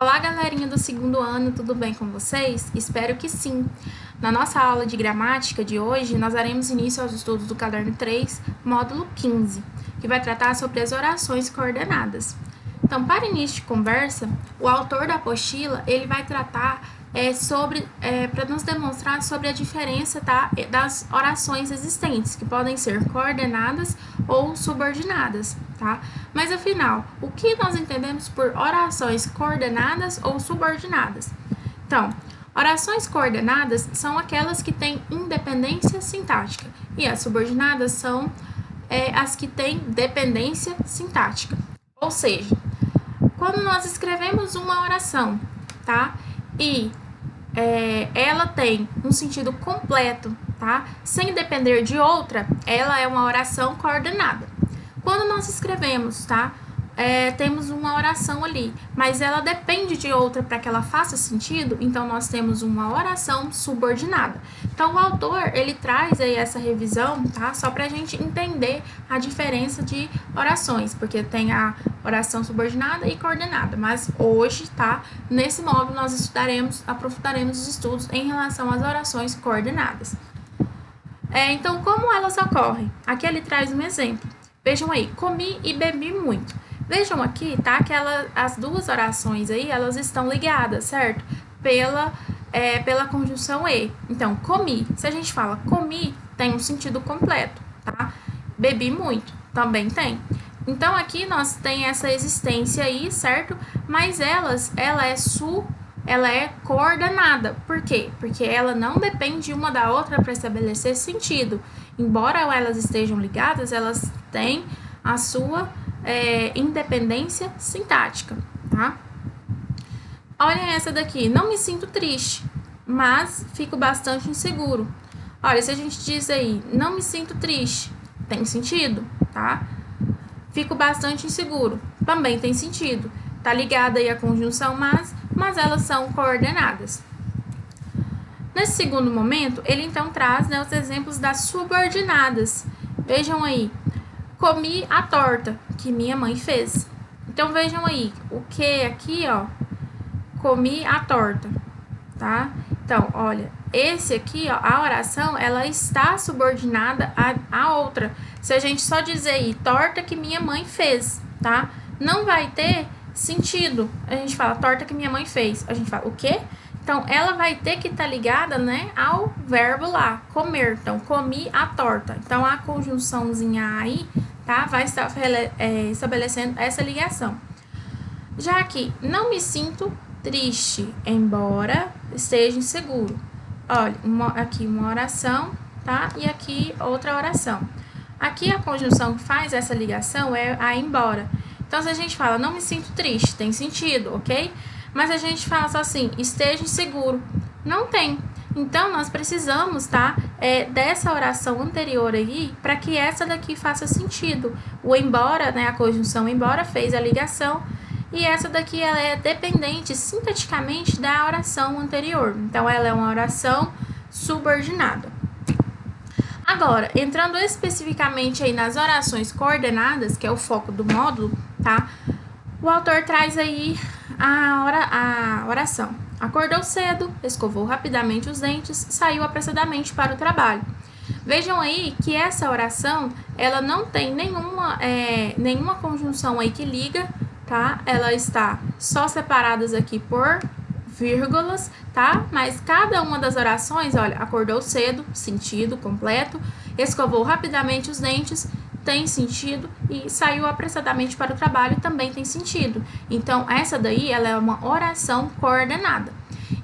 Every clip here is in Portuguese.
Olá, galerinha do segundo ano, tudo bem com vocês? Espero que sim! Na nossa aula de gramática de hoje, nós daremos início aos estudos do caderno 3, módulo 15, que vai tratar sobre as orações coordenadas. Então, para início de conversa, o autor da apostila, ele vai tratar para nos demonstrar sobre a diferença das orações existentes, que podem ser coordenadas ou subordinadas, tá? Mas afinal, o que nós entendemos por orações coordenadas ou subordinadas? Então, orações coordenadas são aquelas que têm independência sintática e as subordinadas são as que têm dependência sintática. Ou seja, quando nós escrevemos uma oração, tá? E ela tem um sentido completo, tá? Sem depender de outra, ela é uma oração coordenada. Quando nós escrevemos, tá? Temos uma oração ali, mas ela depende de outra para que ela faça sentido, então nós temos uma oração subordinada. Então o autor, ele traz aí essa revisão, tá? Só para a gente entender a diferença de orações, porque tem a oração subordinada e coordenada, mas hoje, tá? Nesse módulo nós aprofundaremos os estudos em relação às orações coordenadas. Então, como elas ocorrem? Aqui ele traz um exemplo. Vejam aí, comi e bebi muito. Vejam aqui, tá? Que as duas orações aí, elas estão ligadas, certo? Pela conjunção e. Então, comi. Se a gente fala comi, tem um sentido completo, tá? Bebi muito, também tem. Então, aqui nós tem essa existência aí, certo? Mas ela é coordenada. Por quê? Porque ela não depende uma da outra para estabelecer sentido. Embora elas estejam ligadas, elas têm a sua independência sintática, tá? Olha essa daqui. Não me sinto triste, mas fico bastante inseguro. Olha, se a gente diz aí, não me sinto triste, tem sentido, tá? Fico bastante inseguro, também tem sentido. Tá ligada aí a conjunção mas elas são coordenadas. Nesse segundo momento, ele então traz, né, os exemplos das subordinadas. Vejam aí, comi a torta que minha mãe fez. Então vejam aí, o que aqui, ó, comi a torta, tá? Então, olha, esse aqui, ó, a oração, ela está subordinada à outra. Se a gente só dizer aí, torta que minha mãe fez, tá? Não vai ter sentido. A gente fala, torta que minha mãe fez. A gente fala, o quê? Então, ela vai ter que estar ligada, né, ao verbo lá, comer. Então, comi a torta. Então, a conjunçãozinha aí, tá, vai estar estabelecendo essa ligação. Já aqui, não me sinto triste, embora esteja inseguro. Olha, aqui uma oração, tá, e aqui outra oração. Aqui a conjunção que faz essa ligação é a embora. Então, se a gente fala, não me sinto triste, tem sentido, ok? Mas a gente fala só assim, esteja inseguro. Não tem. Então, nós precisamos, tá? Dessa oração anterior aí, para que essa daqui faça sentido. O embora, né? A conjunção embora fez a ligação. E essa daqui, ela é dependente sintaticamente da oração anterior. Então, ela é uma oração subordinada. Agora, entrando especificamente aí nas orações coordenadas, que é o foco do módulo, tá? O autor traz aí a oração. Acordou cedo, escovou rapidamente os dentes, saiu apressadamente para o trabalho. Vejam aí que essa oração, ela não tem nenhuma conjunção aí que liga, tá? Ela está só separadas aqui por vírgulas, tá? Mas cada uma das orações, olha, acordou cedo, sentido completo, escovou rapidamente os dentes, tem sentido, e saiu apressadamente para o trabalho, também tem sentido. Então, essa daí, ela é uma oração coordenada.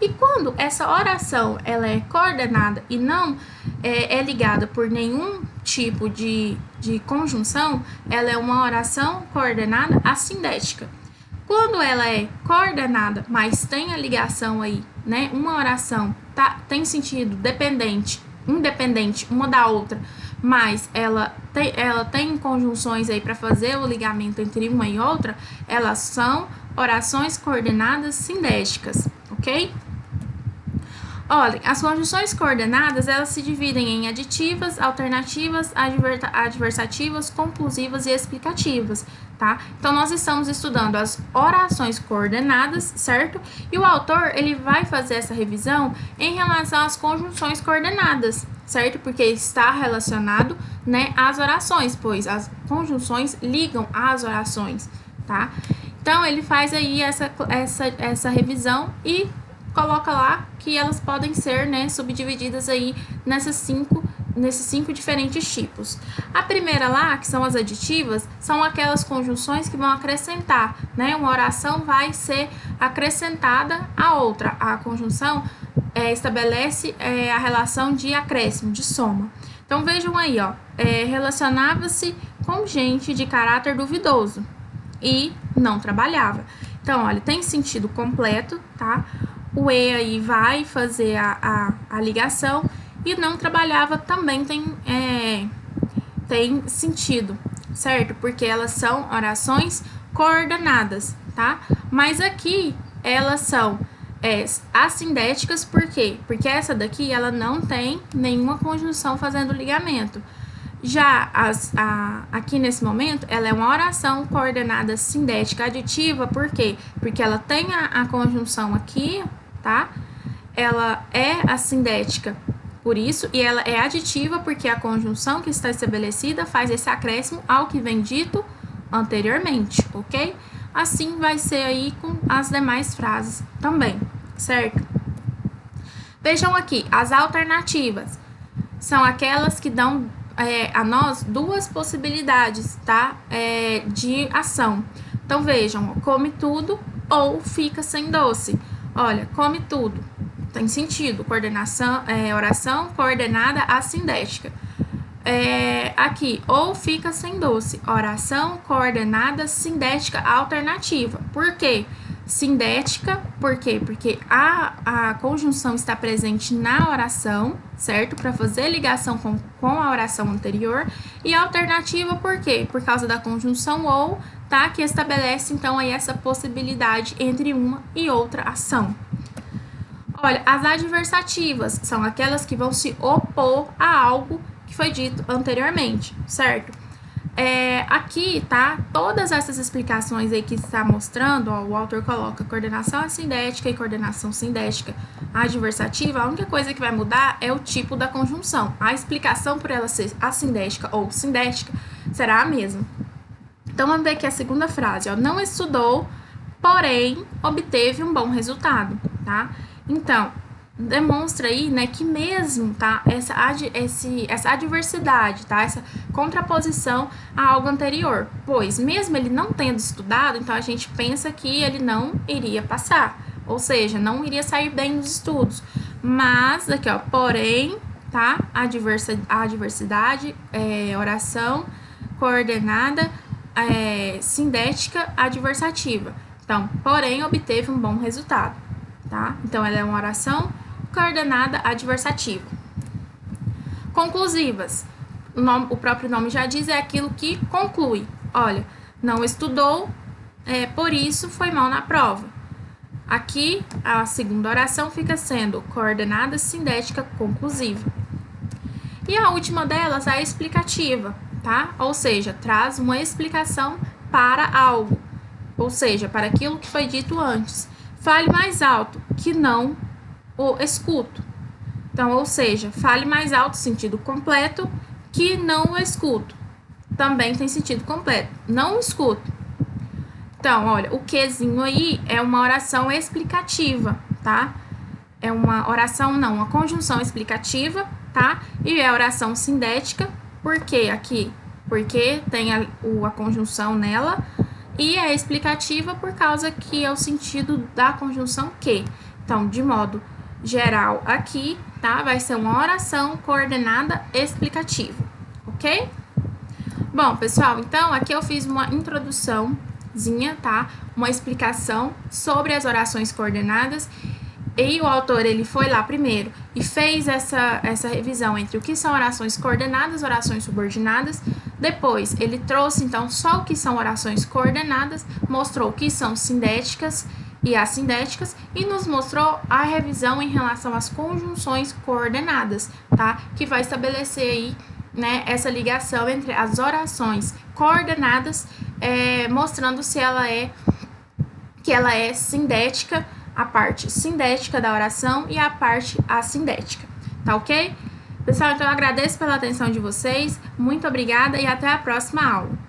E quando essa oração, ela é coordenada e não é ligada por nenhum tipo de conjunção, ela é uma oração coordenada assindética. Quando ela é coordenada, mas tem a ligação aí, né? Uma oração tem sentido independente uma da outra, mas ela tem conjunções aí para fazer o ligamento entre uma e outra, elas são orações coordenadas sindéticas, ok? Olhem, as conjunções coordenadas, elas se dividem em aditivas, alternativas, adversativas, conclusivas e explicativas, tá? Então, nós estamos estudando as orações coordenadas, certo? E o autor, ele vai fazer essa revisão em relação às conjunções coordenadas, certo? Porque está relacionado, né, às orações, pois as conjunções ligam às orações, tá? Então, ele faz aí essa revisão e coloca lá que elas podem ser, né, subdivididas aí nesses cinco diferentes tipos. A primeira lá, que são as aditivas, são aquelas conjunções que vão acrescentar, né? Uma oração vai ser acrescentada à outra. A conjunção estabelece a relação de acréscimo, de soma. Então, vejam aí, ó, relacionava-se com gente de caráter duvidoso e não trabalhava. Então, olha, tem sentido completo, tá? O E aí vai fazer a ligação e não trabalhava também tem sentido, certo? Porque elas são orações coordenadas, tá? Mas aqui elas são assindéticas, por quê? Porque essa daqui ela não tem nenhuma conjunção fazendo ligamento. Já aqui nesse momento, ela é uma oração coordenada sindética aditiva, por quê? Porque ela tem a conjunção aqui, tá? Ela é assindética por isso, e ela é aditiva porque a conjunção que está estabelecida faz esse acréscimo ao que vem dito anteriormente, ok? Assim vai ser aí com as demais frases também, certo? Vejam aqui, as alternativas são aquelas que dão a nós duas possibilidades, tá? De ação. Então, vejam, come tudo ou fica sem doce. Olha, come tudo, tem sentido, coordenação, oração coordenada assindética. Aqui, ou fica sem doce, oração coordenada sindética alternativa. Por quê? Sindética, por quê? Porque a conjunção está presente na oração, certo? Para fazer ligação com a oração anterior. E alternativa, por quê? Por causa da conjunção ou, tá? Que estabelece, então, aí essa possibilidade entre uma e outra ação. Olha, as adversativas são aquelas que vão se opor a algo que foi dito anteriormente, certo? Aqui, tá? Todas essas explicações aí que está mostrando, ó, o autor coloca coordenação assindética e coordenação sindética adversativa, a única coisa que vai mudar é o tipo da conjunção. A explicação por ela ser assindética ou sindética será a mesma. Então, vamos ver aqui a segunda frase, ó. Não estudou, porém, obteve um bom resultado, tá? Então, demonstra aí, né, que mesmo, tá, essa adversidade, tá, essa contraposição a algo anterior, pois mesmo ele não tendo estudado, então a gente pensa que ele não iria passar, ou seja, não iria sair bem nos estudos, mas aqui, ó, porém, tá, a adversidade, oração coordenada, sindética adversativa, então, porém, obteve um bom resultado, tá, então ela é uma oração coordenada adversativa. Conclusivas. O próprio nome já diz, é aquilo que conclui. Olha, não estudou, por isso foi mal na prova. Aqui, a segunda oração fica sendo coordenada sindética conclusiva. E a última delas é a explicativa, tá? Ou seja, traz uma explicação para algo, ou seja, para aquilo que foi dito antes. Fale mais alto, que não o escuto. Então, ou seja, fale mais alto, sentido completo, que não o escuto. Também tem sentido completo, não o escuto. Então, olha, o quezinho aí é uma oração explicativa, tá? É uma oração, não, uma conjunção explicativa, tá? E é oração sindética, por quê aqui? Porque tem a conjunção nela, e é explicativa por causa que é o sentido da conjunção que. Então, de modo geral aqui, tá? Vai ser uma oração coordenada explicativa, ok? Bom, pessoal, então aqui eu fiz uma introduçãozinha, tá? Uma explicação sobre as orações coordenadas e o autor, ele foi lá primeiro e fez essa revisão entre o que são orações coordenadas, orações subordinadas. Depois, ele trouxe, então, só o que são orações coordenadas, mostrou o que são sindéticas e assindéticas e nos mostrou a revisão em relação às conjunções coordenadas, tá? Que vai estabelecer aí, né, essa ligação entre as orações coordenadas, mostrando se ela é sindética, a parte sindética da oração e a parte assindética, tá ok? Pessoal, então eu agradeço pela atenção de vocês, muito obrigada e até a próxima aula.